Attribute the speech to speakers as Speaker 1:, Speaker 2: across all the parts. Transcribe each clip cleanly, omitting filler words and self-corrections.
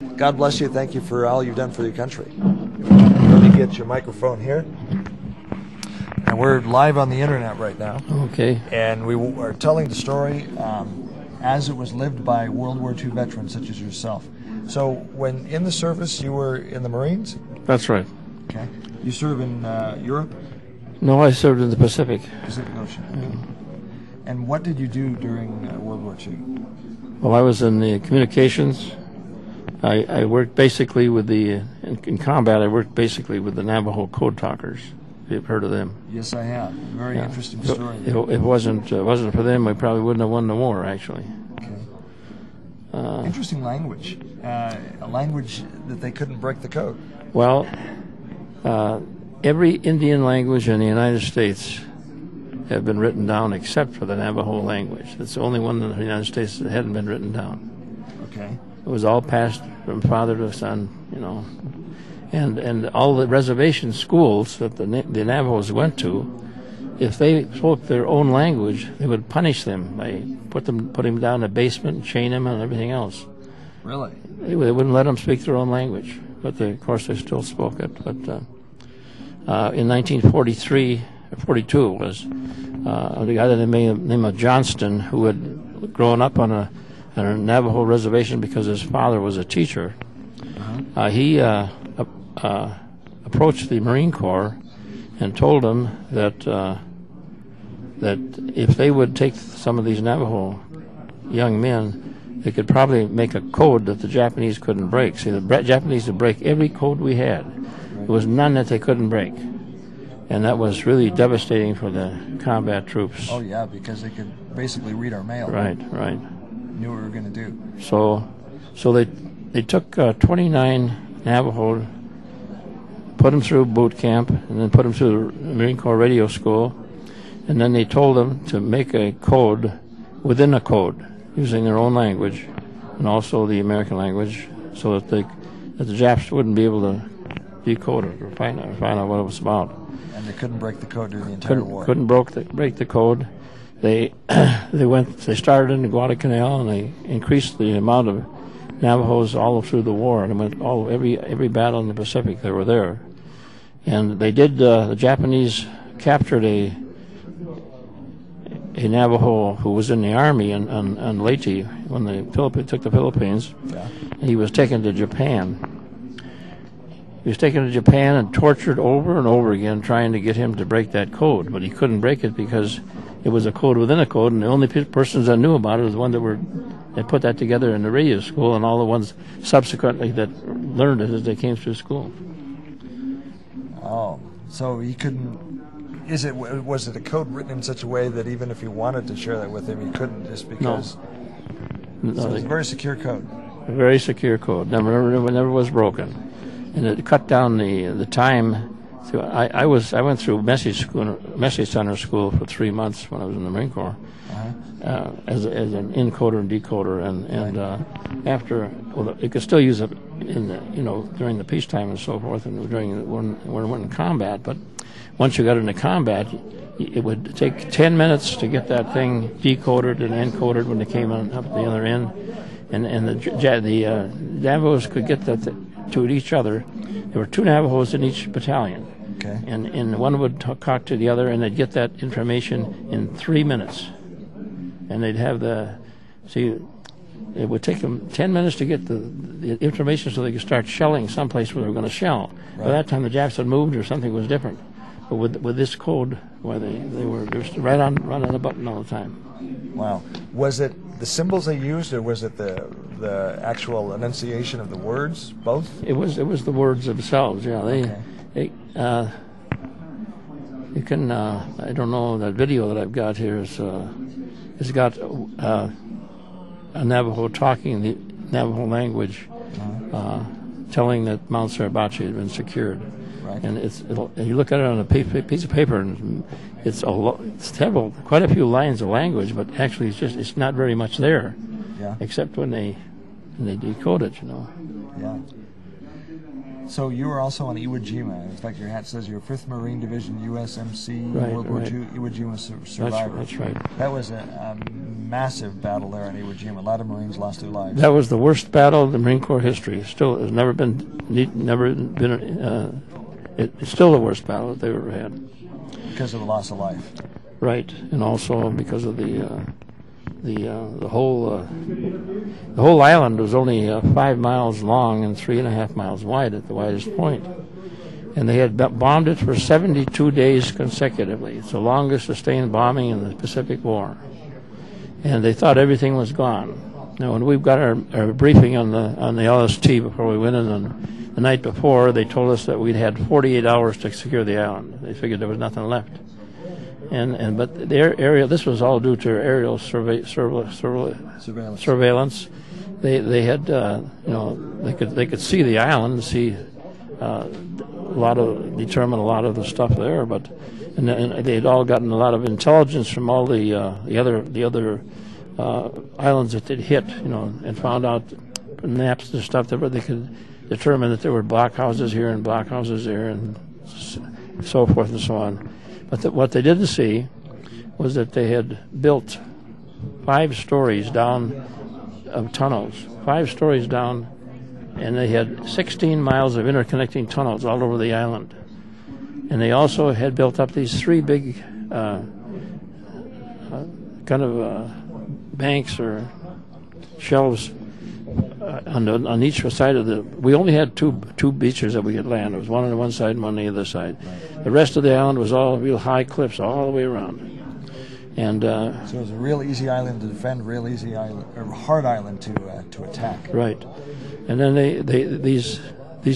Speaker 1: God bless you. Thank you for all you've done for your country. Let me get your microphone here. And we're live on the internet right now.
Speaker 2: Okay.
Speaker 1: And we are telling the story as it was lived by World War II veterans such as yourself. So when in the service, you were in the Marines?
Speaker 2: That's right.
Speaker 1: Okay. You serve in Europe?
Speaker 2: No, I served in the Pacific.
Speaker 1: Pacific Ocean. Okay. And what did you do during World War II?
Speaker 2: Well, I was in the communications. I worked basically with the, in combat, I worked basically with the Navajo code talkers. You've heard of them?
Speaker 1: Yes, I have. Very interesting story.
Speaker 2: It wasn't for them, we probably wouldn't have won the war, actually.
Speaker 1: Okay. Interesting language. A language that they couldn't break the code.
Speaker 2: Well, every Indian language in the United States have been written down except for the Navajo language. It's the only one in the United States that hadn't been written down.
Speaker 1: Okay.
Speaker 2: It was all passed from father to son, you know. And all the reservation schools that the Navajos went to, if they spoke their own language, they would punish them by put them down in the basement, chain them, and everything else.
Speaker 1: Really?
Speaker 2: They wouldn't let them speak their own language, but of course they still spoke it. But in 1943, 42 was the guy that name of Johnston, who had grown up on a Navajo reservation because his father was a teacher. He approached the Marine Corps and told them that that if they would take some of these Navajo young men, they could probably make a code that the Japanese couldn't break. See, the Japanese would break every code we had. There was none that they couldn't break. And that was really devastating for the combat troops.
Speaker 1: Oh, yeah, because they could basically read our mail.
Speaker 2: Right, right.
Speaker 1: Knew what we were going to do.
Speaker 2: So they took 29 Navajo, put them through boot camp, and then put them through the Marine Corps radio school, and then they told them to make a code within a code, using their own language, and also the American language, so that the Japs wouldn't be able to decode it or find out what it was about.
Speaker 1: And they couldn't break the code during the entire war.
Speaker 2: Couldn't break the code. They started in the Guadalcanal, and they increased the amount of Navajos all through the war, and went every battle in the Pacific. They were there, and they did. The Japanese captured a Navajo who was in the army on Leyte when they took the Philippines.
Speaker 1: Yeah.
Speaker 2: He was taken to Japan. He was taken to Japan and tortured over and over again, trying to get him to break that code, but he couldn't break it because it was a code within a code, and the only persons that knew about it was the one that put that together in the radio school, and all the ones subsequently that learned it as they came through school.
Speaker 1: Oh, so he couldn't. Was it a code written in such a way that even if he wanted to share that with him, he couldn't, just because?
Speaker 2: No,
Speaker 1: so it's a very secure code.
Speaker 2: A very secure code. Never was broken, and it cut down the time. So I went through message center school for 3 months when I was in the Marine Corps, as an encoder and decoder, and after, well, you could still use it during the peacetime and so forth, and when we went in combat. But once you got into combat, it would take 10 minutes to get that thing decoded and encoded when they came on up the other end, and the Navajos could get that to each other. There were 2 Navajos in each battalion.
Speaker 1: Okay.
Speaker 2: And one would talk to the other, and they'd get that information in 3 minutes. And they'd have it would take them 10 minutes to get the information so they could start shelling someplace where they were going to shell. Right. By that time, the Japs had moved or something was different. But with this code, where they were just right on the button all the time.
Speaker 1: Wow. Was it the symbols they used, or was it the actual enunciation of the words? Both?
Speaker 2: It was the words themselves. Yeah. You can. I don't know. That video that I've got here has got a Navajo talking the Navajo language, telling that Mount Suribachi had been secured.
Speaker 1: Right.
Speaker 2: And you look at it on a piece of paper, and it's quite a few lines of language, but actually it's not very much there, except when they decode it,
Speaker 1: Yeah. So you were also on Iwo Jima. In fact, your hat says you're 5th Marine Division USMC World War II Iwo Jima survivor.
Speaker 2: That's right.
Speaker 1: That was a massive battle there in Iwo Jima. A lot of Marines lost their lives.
Speaker 2: That was the worst battle in the Marine Corps history. Still, it's it's still the worst battle that they've ever had.
Speaker 1: Because of the loss of life.
Speaker 2: Right, and also because of the whole island was only 5 miles long and 3.5 miles wide at the widest point. And they had bombed it for 72 days consecutively. It's the longest sustained bombing in the Pacific War. And they thought everything was gone. Now, when we got our briefing on the LST before we went in the night before, they told us that we'd had 48 hours to secure the island. They figured there was nothing left. But their area, this was all due to aerial surveillance. They had, they could see the island, determine a lot of the stuff there, and they had all gotten a lot of intelligence from all the other islands that they'd hit, and found out maps and stuff that they could determine that there were blockhouses here and blockhouses there, and so forth and so on. But what they didn't see was that they had built 5 stories down of tunnels, 5 stories down, and they had 16 miles of interconnecting tunnels all over the island. And they also had built up these 3 big banks or shelves on each side of the. We only had two beaches that we could land. There was one on one side and one on the other side. The rest of the island was all real high cliffs all the way around. And
Speaker 1: so it was a real easy island to defend, real easy island, or hard island to attack.
Speaker 2: Right. And then these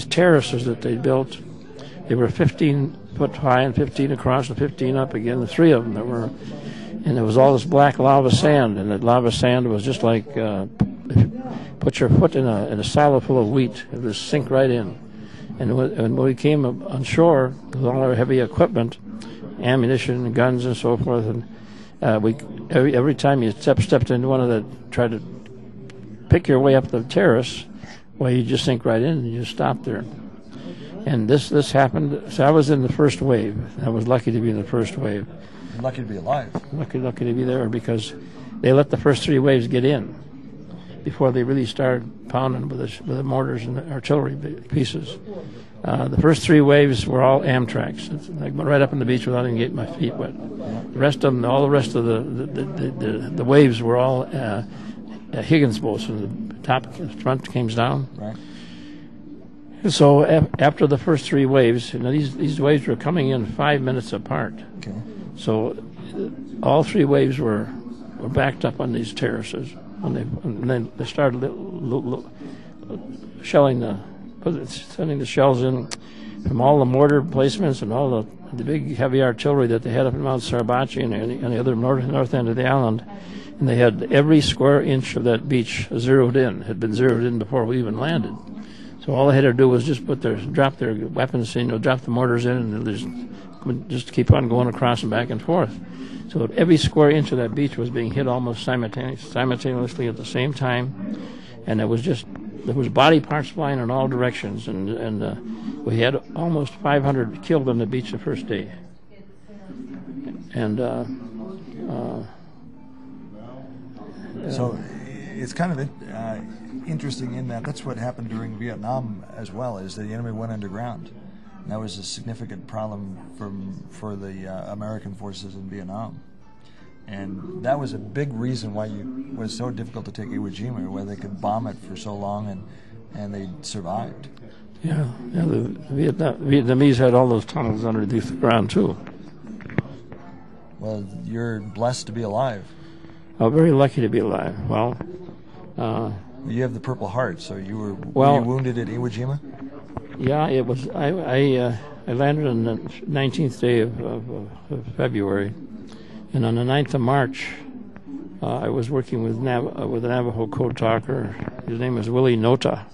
Speaker 2: terraces that they built, they were 15 foot high and 15 across and 15 up again. The 3 of them that were, and there was all this black lava sand, and that lava sand was just like if you put your foot in a silo full of wheat, it would sink right in. And when we came on shore with all our heavy equipment, ammunition, and guns, and so forth, and every time you stepped into one of the, tried to pick your way up the terrace, well, you just sink right in and you just stop there. And this happened. So I was in the first wave. I was lucky to be in the first wave.
Speaker 1: You're lucky to be alive.
Speaker 2: Lucky to be there, because they let the first 3 waves get in before they really started pounding with the mortars and the artillery pieces. The first 3 waves were all Amtracs. I went right up on the beach without even getting my feet wet. The rest of them, all the rest of the waves were all Higgins boats, and the front came down.
Speaker 1: Right.
Speaker 2: So after the first 3 waves, these waves were coming in 5 minutes apart.
Speaker 1: Okay.
Speaker 2: So all 3 waves were backed up on these terraces, and then they started sending the shells in from all the mortar placements and all the big heavy artillery that they had up in Mount Suribachi and the other north end of the island. And they had every square inch of that beach had been zeroed in before we even landed. So all they had to do was just drop their weapons, drop the mortars in, and just keep on going across and back and forth. So every square inch of that beach was being hit almost simultaneously at the same time, and there was body parts flying in all directions, and we had almost 500 killed on the beach the first day. And
Speaker 1: so it's kind of interesting in that's what happened during Vietnam as well, is that the enemy went underground. And that was a significant problem for the American forces in Vietnam. And that was a big reason why it was so difficult to take Iwo Jima, where they could bomb it for so long and they survived.
Speaker 2: Yeah, the Vietnamese had all those tunnels underneath the ground too.
Speaker 1: Well, you're blessed to be alive.
Speaker 2: Oh, very lucky to be alive. Well,
Speaker 1: you have the Purple Heart, so were you wounded at Iwo Jima?
Speaker 2: Yeah, it was. I landed on the 19th day of February, and on the 9th of March, I was working with a Navajo code talker. His name is Willie Nota,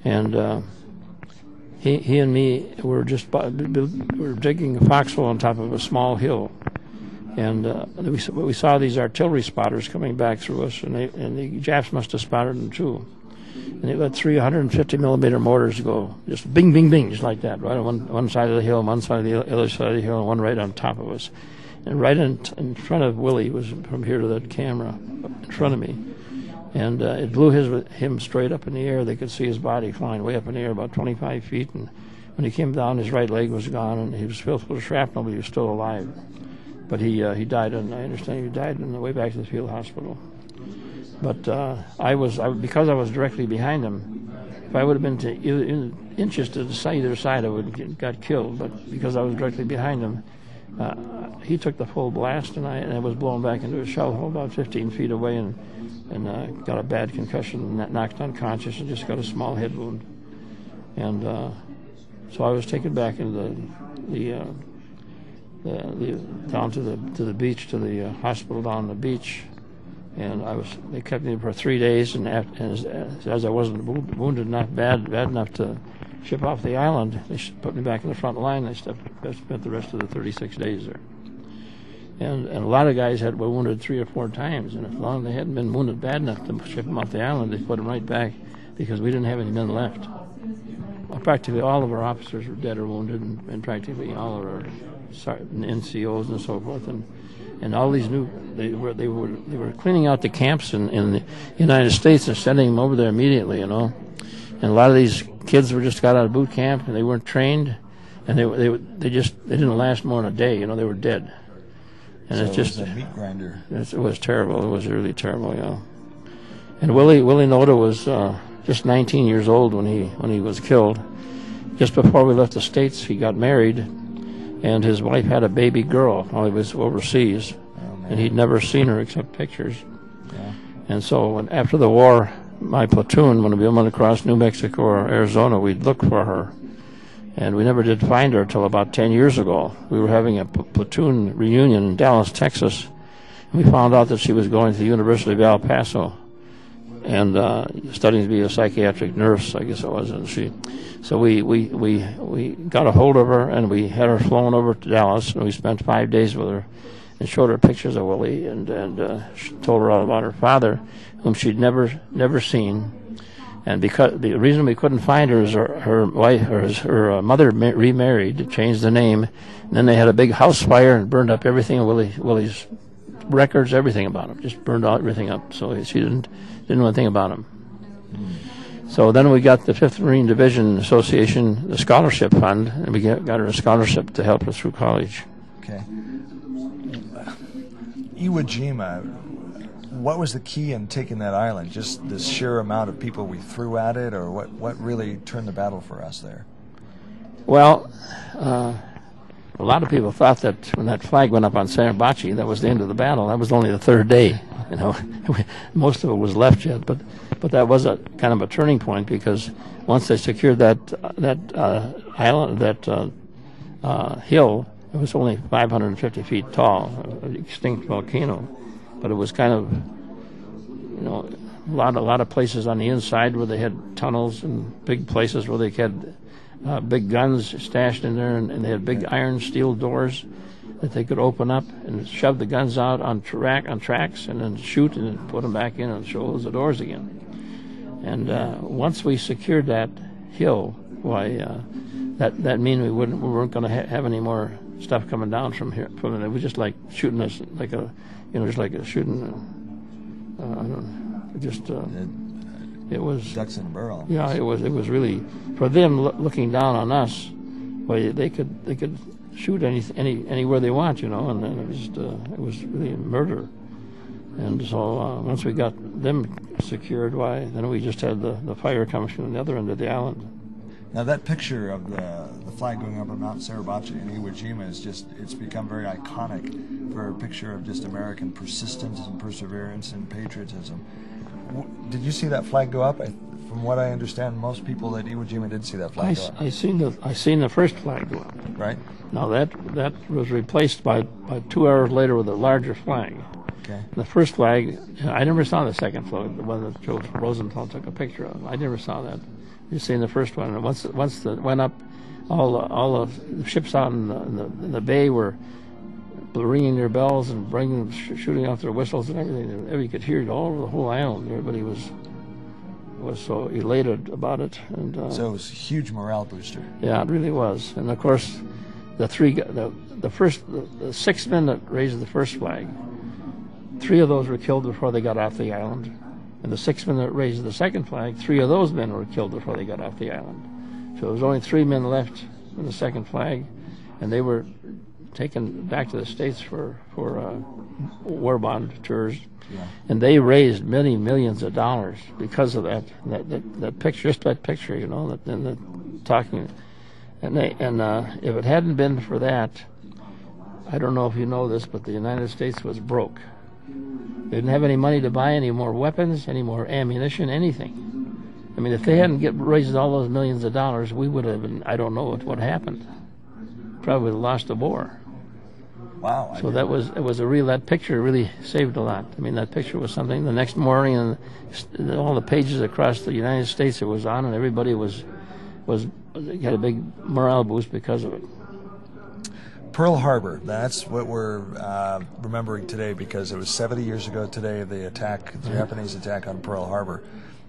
Speaker 2: and he and me were digging a foxhole on top of a small hill, and we saw these artillery spotters coming back through us, and the Japs must have spotted them too. And they let 350 millimeter mortars go, just bing, bing, bing, just like that, right on one side of the hill, one side of the other side of the hill, and one right on top of us. and right in front of Willie was from here to that camera in front of me, and it blew him straight up in the air. They could see his body flying way up in the air, about 25 feet, and when he came down, his right leg was gone, and he was filled with shrapnel, but he was still alive. But he died, and I understand he died on the way back to the field hospital. But because I was directly behind him, if I would have been inches to either side, I would have got killed. But because I was directly behind him, he took the full blast, and I was blown back into a shell hole about 15 feet away, and got a bad concussion, and knocked unconscious, and just got a small head wound. And so I was taken back into down to the beach, to the hospital down on the beach, and they kept me for 3 days, and as I wasn't wounded enough, bad enough to ship off the island, they put me back in the front line. I spent the rest of the 36 days there, and a lot of guys were wounded 3 or 4 times, and as long as they hadn't been wounded bad enough to ship them off the island, they put them right back because we didn't have any men left. Practically all of our officers were dead or wounded, and practically all of our NCOs and so forth, and all these they were cleaning out the camps in the United States and sending them over there immediately, and a lot of these kids just got out of boot camp and they weren't trained, and they didn't last more than a day, they were dead, and
Speaker 1: so
Speaker 2: it's just
Speaker 1: it was a meat grinder.
Speaker 2: It was terrible. It was really terrible, And Willie Noda was just 19 years old when he was killed. Just before we left the States, he got married, and his wife had a baby girl while he was overseas, and he'd never seen her except pictures.
Speaker 1: Yeah.
Speaker 2: And so after the war, my platoon, when we went across New Mexico or Arizona, we'd look for her, and we never did find her until about 10 years ago. We were having a platoon reunion in Dallas, Texas, and we found out that she was going to the University of El Paso and studying to be a psychiatric nurse, I guess it was. And so we got a hold of her, and we had her flown over to Dallas, and we spent 5 days with her and showed her pictures of Willie, and told her all about her father, whom she'd never seen. And because the reason we couldn't find her is her wife, or her mother remarried, changed the name, and then they had a big house fire and burned up everything of Willie's records, everything about him, just burned everything up. So she didn't know anything about him. So then we got the 5th Marine Division Association, the scholarship fund, and we got her a scholarship to help her through college.
Speaker 1: Okay. Iwo Jima, what was the key in taking that island? Just the sheer amount of people we threw at it, or what really turned the battle for us there?
Speaker 2: Well, a lot of people thought that when that flag went up on Suribachi, that was the end of the battle. That was only the 3rd day. Most of it was left yet, but that was a kind of a turning point, because once they secured that island, that hill, it was only 550 feet tall, an extinct volcano, but it was kind of, a lot of places on the inside where they had tunnels, and big places where they had big guns stashed in there, and they had big iron steel doors that they could open up and shove the guns out on tracks, and then shoot and then put them back in and close the doors again. And once we secured that hill, that mean we weren't going to have any more stuff coming down from here. It was just like shooting us, just like shooting. It was
Speaker 1: ducks in a barrel.
Speaker 2: Yeah, it was really, for them looking down on us. Well, they could shoot anywhere they want, and it was really murder. And so once we got them secured, then we just had the fire coming from the other end of the island.
Speaker 1: Now that picture of the flag going up on Mount Suribachi in Iwo Jima it's become very iconic for a picture of just American persistence and perseverance and patriotism. Did you see that flag go up? From what I understand, most people at Iwo Jima did see that flag go up. I
Speaker 2: seen the first flag go up.
Speaker 1: Right.
Speaker 2: Now that was replaced by 2 hours later with a larger flag.
Speaker 1: Okay.
Speaker 2: The first flag, I never saw the second flag, the one that Joe Rosenthal took a picture of. I never saw that. You seen the first one, and once it went up, all the ships out in the bay were ringing their bells and shooting out their whistles and everything. Everybody could hear it all over the whole island. Everybody was so elated about it, and
Speaker 1: so it was a huge morale booster.
Speaker 2: Yeah, it really was. And of course, the 6 men that raised the first flag, 3 of those were killed before they got off the island, and the 6 men that raised the second flag, 3 of those men were killed before they got off the island. So there was only 3 men left in the second flag, and they were taken back to the States for war bond tours.
Speaker 1: Yeah.
Speaker 2: And they raised many millions of dollars because of that picture, just that picture, you know, and talking. And if it hadn't been for that, I don't know if you know this, but the United States was broke. They didn't have any money to buy any more weapons, any more ammunition, anything. I mean, if they hadn't raised all those millions of dollars, we would have been, I don't know what happened. Probably would have lost the war.
Speaker 1: Wow.
Speaker 2: So that picture really saved a lot. I mean, that picture was something. The next morning, and all the pages across the United States it was on, and everybody had a big morale boost because of it.
Speaker 1: Pearl Harbor, that's what we're remembering today, because it was 70 years ago today, the Japanese attack on Pearl Harbor.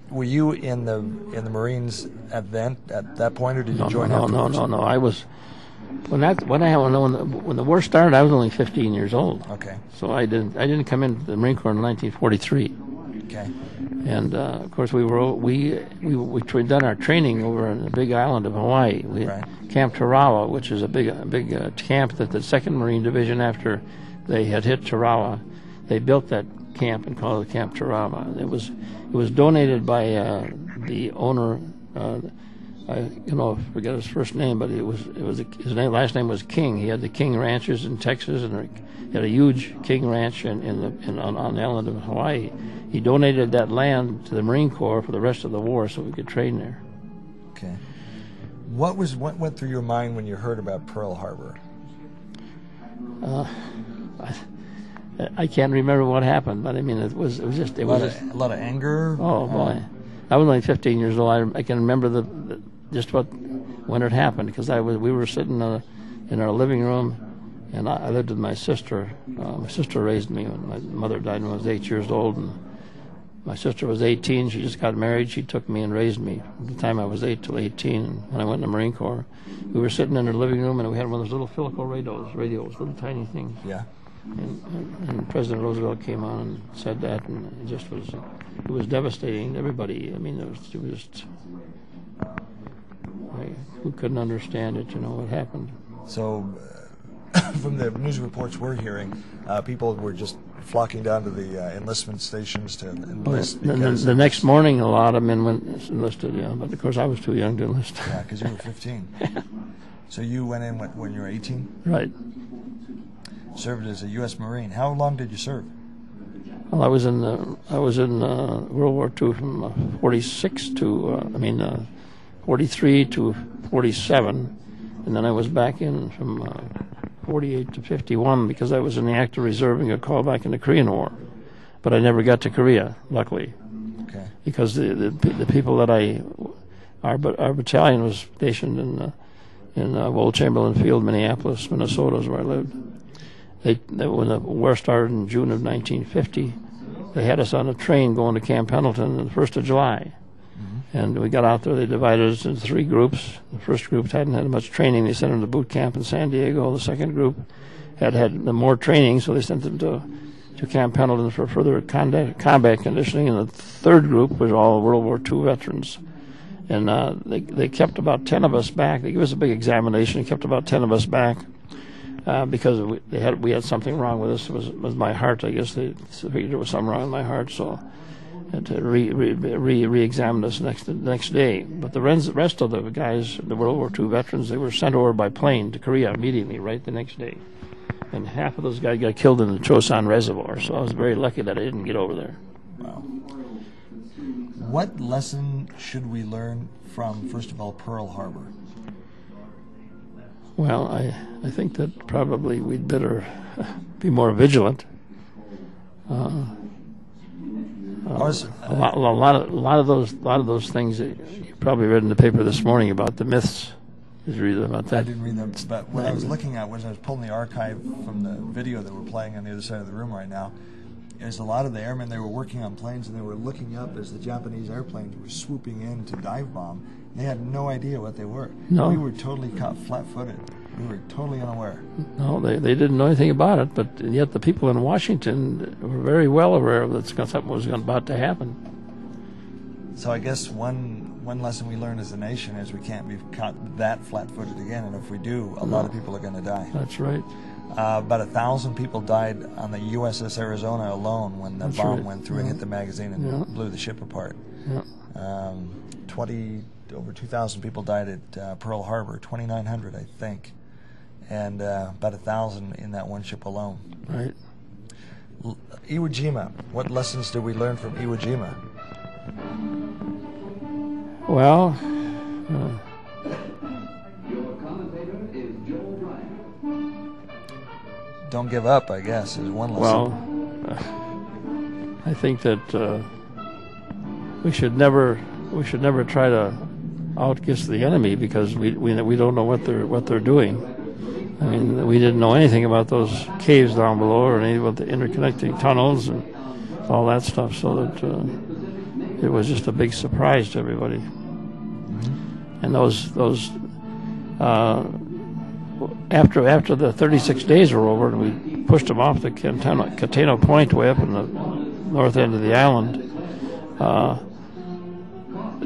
Speaker 1: Were you in the Marines event at that point, or did you join afterwards?
Speaker 2: No. I was when the war started. I was only 15 years old.
Speaker 1: Okay.
Speaker 2: So I didn't come into the Marine Corps in 1943.
Speaker 1: Okay.
Speaker 2: And of course we'd done our training over on the big island of Hawaii. Camp Tarawa, which is a big camp that the 2nd Marine Division, after they had hit Tarawa, they built that camp and called it Camp Tarawa. It was donated by the owner. I forget his first name, but his last name was King. He had the King Ranches in Texas, and he had a huge King Ranch on the island of Hawaii. He donated that land to the Marine Corps for the rest of the war, so we could train there.
Speaker 1: Okay. What went through your mind when you heard about Pearl Harbor?
Speaker 2: I can't remember what happened, but I mean, it was just a lot
Speaker 1: of anger.
Speaker 2: Oh boy, I was only 15 years old. I can remember when it happened, because we were sitting in our living room, and I lived with my sister. My sister raised me when my mother died when I was 8 years old, and my sister was 18. She just got married. She took me and raised me from the time I was 8 till 18. And when I went in the Marine Corps, we were sitting in our living room, and we had one of those little Philco radios, little tiny things.
Speaker 1: Yeah.
Speaker 2: And President Roosevelt came on and said that, and it was devastating to everybody. I mean, it was just, who couldn't understand it, what happened.
Speaker 1: So, from the news reports we're hearing, people were just flocking down to the enlistment stations to enlist.
Speaker 2: The next morning, a lot of men went enlisted, but of course I was too young to enlist.
Speaker 1: Yeah, because you were 15. So you went in when you were 18?
Speaker 2: Right.
Speaker 1: Served as a U.S. Marine. How long did you serve?
Speaker 2: Well, I was in World War II from 43 to 47, and then I was back in from 48 to 51 because I was in the active reserve and got called back in the Korean War. But I never got to Korea, luckily.
Speaker 1: Okay. Because
Speaker 2: the people that our battalion was stationed in Old Chamberlain Field, Minneapolis, Minnesota is where I lived. When the war started in June of 1950, they had us on a train going to Camp Pendleton on the 1st of July. Mm-hmm. And we got out there, they divided us into 3 groups. The first group hadn't had much training. They sent them to boot camp in San Diego. The second group had more training, so they sent them to Camp Pendleton for further combat conditioning. And the third group was all World War II veterans. And they kept about 10 of us back. They gave us a big examination. They kept about 10 of us back. Because we had something wrong with us. It was my heart, I guess. They figured there was something wrong with my heart, so had to re-examine us the next day. But the rest of the guys, the World War II veterans, they were sent over by plane to Korea immediately, right the next day. And half of those guys got killed in the Chosun Reservoir, so I was very lucky that I didn't get over there.
Speaker 1: Wow. What lesson should we learn from, first of all, Pearl Harbor?
Speaker 2: Well, I think that probably we'd better be more vigilant. A lot of those things that you probably read in the paper this morning about the myths. Did you read about that?
Speaker 1: I didn't read them, but what I was looking at was I was pulling the archive from the video that we're playing on the other side of the room right now. Is a lot of the airmen, they were working on planes and they were looking up as the Japanese airplanes were swooping in to dive bomb. They had no idea what they were.
Speaker 2: No.
Speaker 1: We were totally caught flat-footed. We were totally unaware.
Speaker 2: No, they didn't know anything about it, but yet the people in Washington were very well aware that something was about to happen.
Speaker 1: So I guess one lesson we learned as a nation is we can't be caught that flat-footed again, and if we do, a lot of people are going to die.
Speaker 2: That's right.
Speaker 1: About 1,000 people died on the USS Arizona alone when the bomb went through and hit the magazine and blew the ship apart.
Speaker 2: Yeah.
Speaker 1: Over 2,000 people died at Pearl Harbor, 2,900 I think, and about 1,000 in that one ship alone.
Speaker 2: Right.
Speaker 1: Iwo Jima. What lessons did we learn from Iwo Jima?
Speaker 2: Well,
Speaker 1: don't give up, I guess, is one lesson.
Speaker 2: Well, I think that we should never try to outguess the enemy because we don't know what they're doing. I mean, we didn't know anything about those caves down below or anything about the interconnecting tunnels and all that stuff. So that it was just a big surprise to everybody. And those after the 36 days were over and we pushed them off the Catano Point way up in the north end of the island,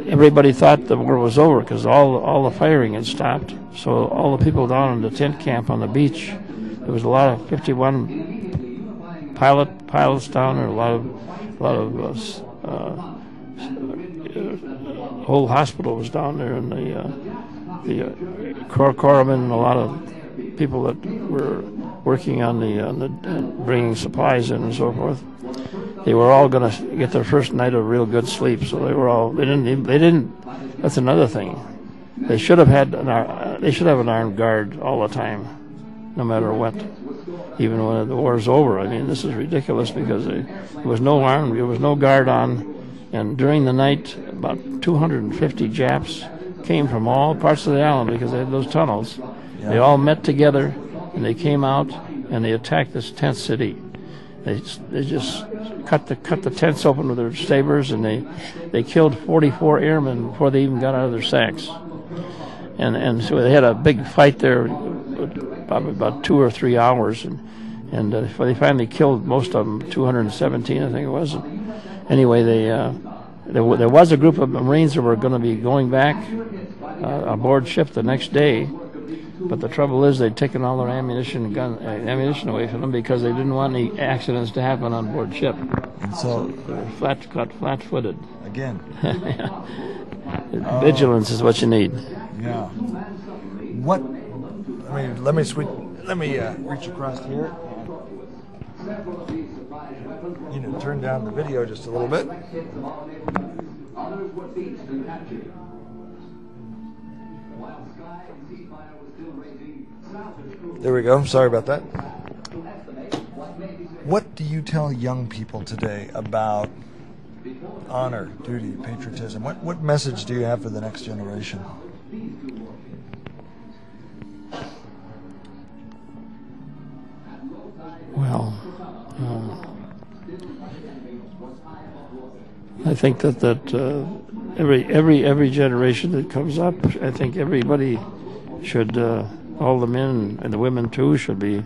Speaker 2: everybody thought the war was over because all the firing had stopped. So all the people down in the tent camp on the beach, there was a lot of 51 pilots down there, a lot of whole hospital was down there, and the corpsmen and a lot of people that were working on the bringing supplies in and so forth. They were all going to get their first night of real good sleep. So they didn't. That's another thing. They should have had an armed guard all the time, no matter what. Even when the war is over. I mean, this is ridiculous because there was no guard on. And during the night, about 250 Japs came from all parts of the island because they had those tunnels. Yeah. They all met together, and they came out, and they attacked this tent city. They just cut the tents open with their sabers, and they killed 44 airmen before they even got out of their sacks. And so they had a big fight there, probably about 2 or 3 hours, and they finally killed most of them, 217, I think it was. Anyway, there was a group of Marines that were going to be going back aboard ship the next day, but the trouble is they'd taken all their ammunition away from them because they didn't want any accidents to happen on board ship.
Speaker 1: And so
Speaker 2: they were flat-footed.
Speaker 1: Again.
Speaker 2: Vigilance is what you need.
Speaker 1: Yeah. Let me reach across here. Turn down the video just a little bit. There we go. Sorry about that. What do you tell young people today about honor, duty, patriotism? What message do you have for the next generation?
Speaker 2: Well, I think that every generation that comes up, I think everybody should, all the men and the women too, should be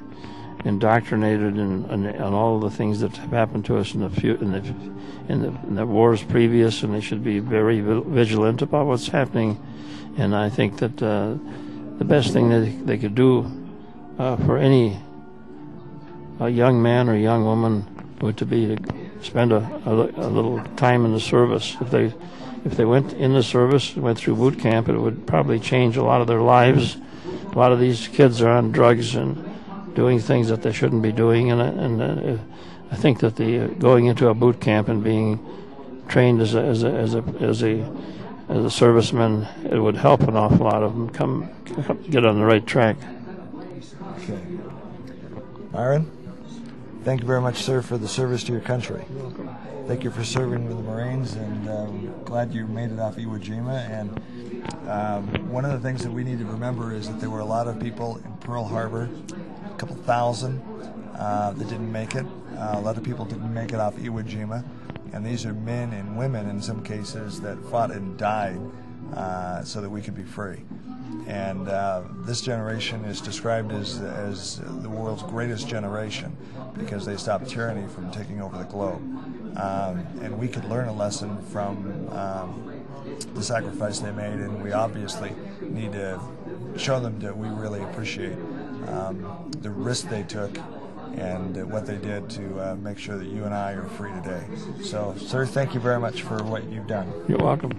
Speaker 2: indoctrinated in all the things that have happened to us in the wars previous, and they should be very vigilant about what's happening. And I think that the best thing that they could do for any young man or young woman would to be to spend a little time in the service. If they went in the service, went through boot camp, it would probably change a lot of their lives. A lot of these kids are on drugs and doing things that they shouldn't be doing, and I think that the going into a boot camp and being trained as a serviceman, it would help an awful lot of them get on the right track.
Speaker 1: Okay. Myron, thank you very much, sir, for the service to your country.
Speaker 2: You're welcome.
Speaker 1: Thank you for serving with the Marines, and glad you made it off Iwo Jima. And one of the things that we need to remember is that there were a lot of people in Pearl Harbor, a couple thousand, that didn't make it. A lot of people didn't make it off Iwo Jima. And these are men and women, in some cases, that fought and died so that we could be free. And this generation is described as the world's greatest generation because they stopped tyranny from taking over the globe. And we could learn a lesson from the sacrifice they made, and we obviously need to show them that we really appreciate the risk they took and what they did to make sure that you and I are free today. So, sir, thank you very much for what you've done.
Speaker 2: You're welcome.